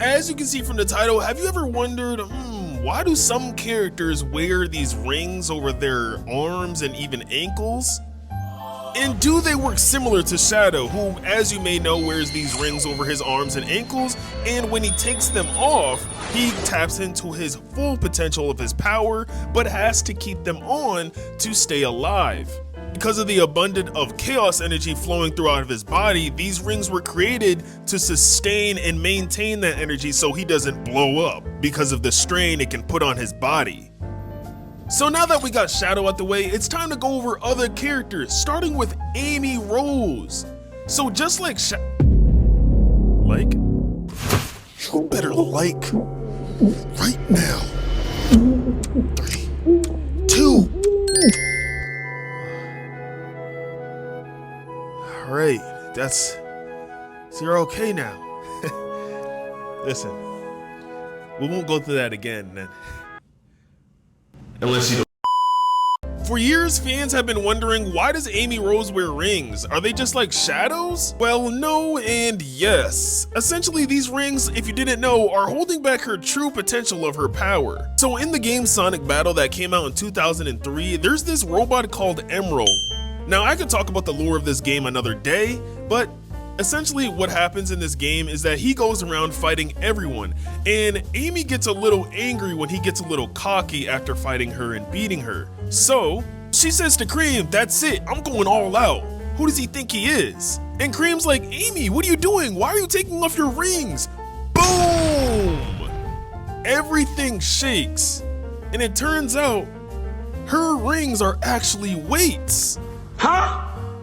As you can see from the title, have you ever wondered, why do some characters wear these rings over their arms and even ankles? And do they work similar to Shadow, who, as you may know, wears these rings over his arms and ankles, and when he takes them off, he taps into his full potential of his power, but has to keep them on to stay alive. Because of the abundance of chaos energy flowing throughout his body, these rings were created to sustain and maintain that energy so he doesn't blow up because of the strain it can put on his body. So now that we got Shadow out the way, it's time to go over other characters, starting with Amy Rose. So just like you better like right now. 3, 2. Alright, so you're okay now. Listen, we won't go through that again then. Unless you don't. For years, fans have been wondering, why does Amy Rose wear rings? Are they just like Shadow's? Well, no and yes. Essentially, these rings, if you didn't know, are holding back her true potential of her power. So in the game Sonic Battle that came out in 2003, there's this robot called Emerald. Now, I could talk about the lore of this game another day, but essentially what happens in this game is that he goes around fighting everyone, and Amy gets a little angry when he gets a little cocky after fighting her and beating her. So she says to Cream, "That's it, I'm going all out. Who does he think he is?" And Cream's like, "Amy, what are you doing? Why are you taking off your rings?" Boom! Everything shakes, and it turns out her rings are actually weights. Huh?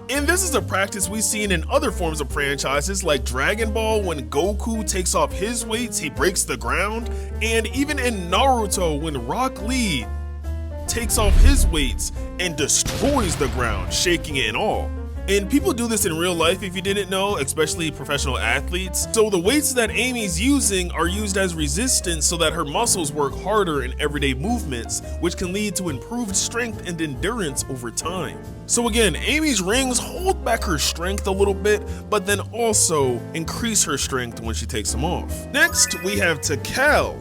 And this is a practice we've seen in other forms of franchises like Dragon Ball. When Goku takes off his weights, he breaks the ground. And even in Naruto, when Rock Lee takes off his weights and destroys the ground, shaking it and all. And people do this in real life if you didn't know, especially professional athletes. So the weights that Amy's using are used as resistance so that her muscles work harder in everyday movements, which can lead to improved strength and endurance over time. So again, Amy's rings hold back her strength a little bit, but then also increase her strength when she takes them off. Next, we have Tikal.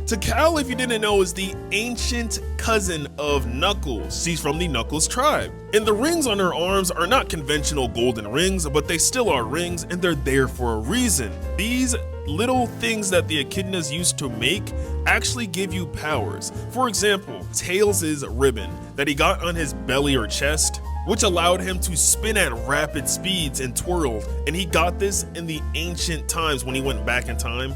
Tikal, if you didn't know, is the ancient cousin of Knuckles. She's from the Knuckles tribe. And the rings on her arms are not conventional golden rings, but they still are rings, and they're there for a reason. These little things that the echidnas used to make actually give you powers. For example, Tails' ribbon that he got on his belly or chest, which allowed him to spin at rapid speeds and twirl, and he got this in the ancient times when he went back in time.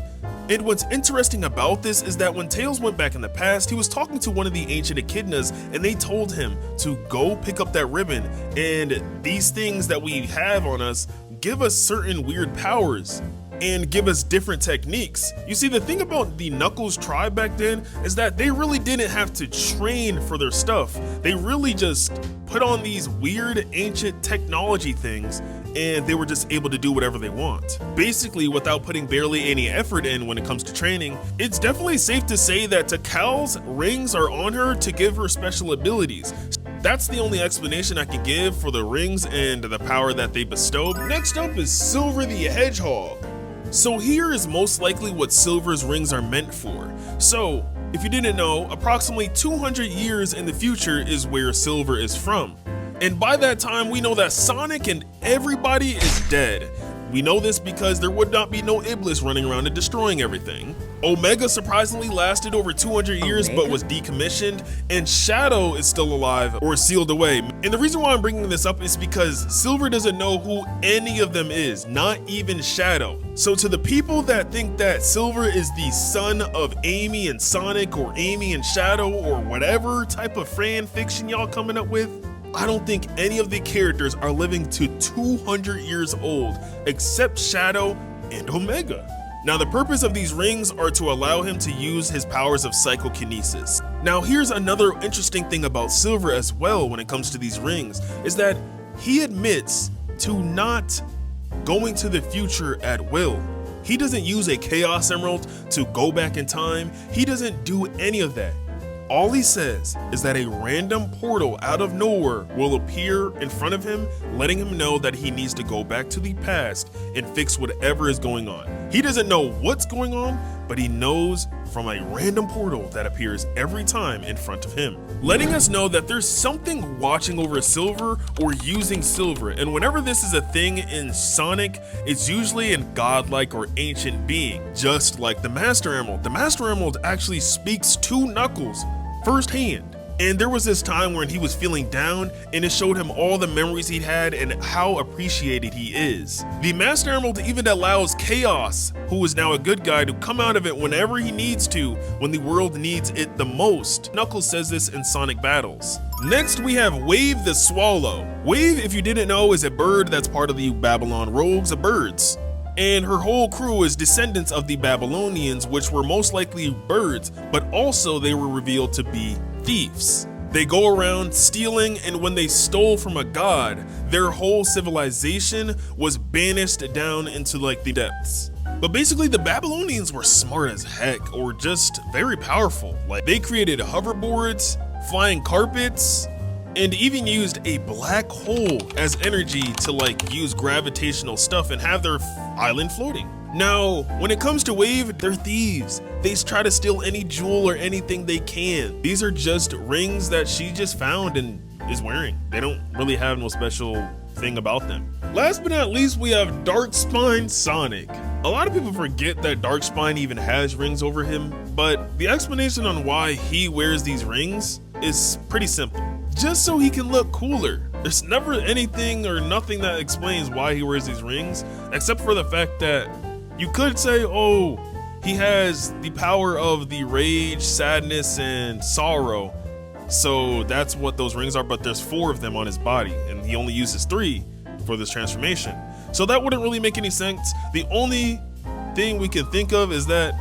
And what's interesting about this is that when Tails went back in the past, he was talking to one of the ancient echidnas, and they told him to go pick up that ribbon, and these things that we have on us give us certain weird powers and give us different techniques. You see, the thing about the Knuckles tribe back then is that they really didn't have to train for their stuff. They really just put on these weird ancient technology things, and they were just able to do whatever they want. Basically, without putting barely any effort in when it comes to training, it's definitely safe to say that Tikal's rings are on her to give her special abilities. That's the only explanation I can give for the rings and the power that they bestowed. Next up is Silver the Hedgehog. So here is most likely what Silver's rings are meant for. So, if you didn't know, approximately 200 years in the future is where Silver is from. And by that time, we know that Sonic and everybody is dead. We know this because there would not be no Iblis running around and destroying everything. Omega surprisingly lasted over 200 years but was decommissioned, and Shadow is still alive or sealed away. And the reason why I'm bringing this up is because Silver doesn't know who any of them is, not even Shadow. So to the people that think that Silver is the son of Amy and Sonic, or Amy and Shadow, or whatever type of fan fiction y'all coming up with, I don't think any of the characters are living to 200 years old except Shadow and Omega. Now, the purpose of these rings are to allow him to use his powers of psychokinesis. Now, here's another interesting thing about Silver as well when it comes to these rings, is that he admits to not going to the future at will. He doesn't use a Chaos Emerald to go back in time. He doesn't do any of that. All he says is that a random portal out of nowhere will appear in front of him, letting him know that he needs to go back to the past and fix whatever is going on. He doesn't know what's going on, but he knows from a random portal that appears every time in front of him, letting us know that there's something watching over Silver or using Silver. And whenever this is a thing in Sonic, it's usually a godlike or ancient being, just like the Master Emerald. The Master Emerald actually speaks to Knuckles firsthand. And there was this time when he was feeling down, and it showed him all the memories he'd had and how appreciated he is. The Master Emerald even allows Chaos, who is now a good guy, to come out of it whenever he needs to, when the world needs it the most. Knuckles says this in Sonic battles. Next, we have Wave the Swallow. Wave, if you didn't know, is a bird that's part of the Babylon Rogues of Birds. And her whole crew is descendants of the Babylonians, which were most likely birds, but also they were revealed to be thieves. They go around stealing, and when they stole from a god, their whole civilization was banished down into like the depths. But basically the Babylonians were smart as heck, or just very powerful. Like, they created hoverboards, flying carpets, and even used a black hole as energy to like use gravitational stuff and have their island floating. Now, when it comes to Wave, they're thieves. They try to steal any jewel or anything they can. These are just rings that she just found and is wearing. They don't really have no special thing about them. Last but not least, we have Darkspine Sonic. A lot of people forget that Darkspine even has rings over him, but the explanation on why he wears these rings is pretty simple. Just so he can look cooler. There's never anything or nothing that explains why he wears these rings, except for the fact that you could say, oh, he has the power of the rage, sadness, and sorrow. So that's what those rings are, but there's 4 of them on his body, and he only uses 3 for this transformation. So that wouldn't really make any sense. The only thing we can think of is that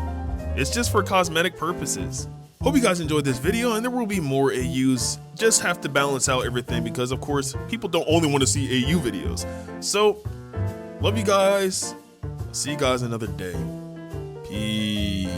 it's just for cosmetic purposes. Hope you guys enjoyed this video, and there will be more AUs. Just have to balance out everything because, of course, people don't only want to see AU videos. So, love you guys. See you guys another day. Peace.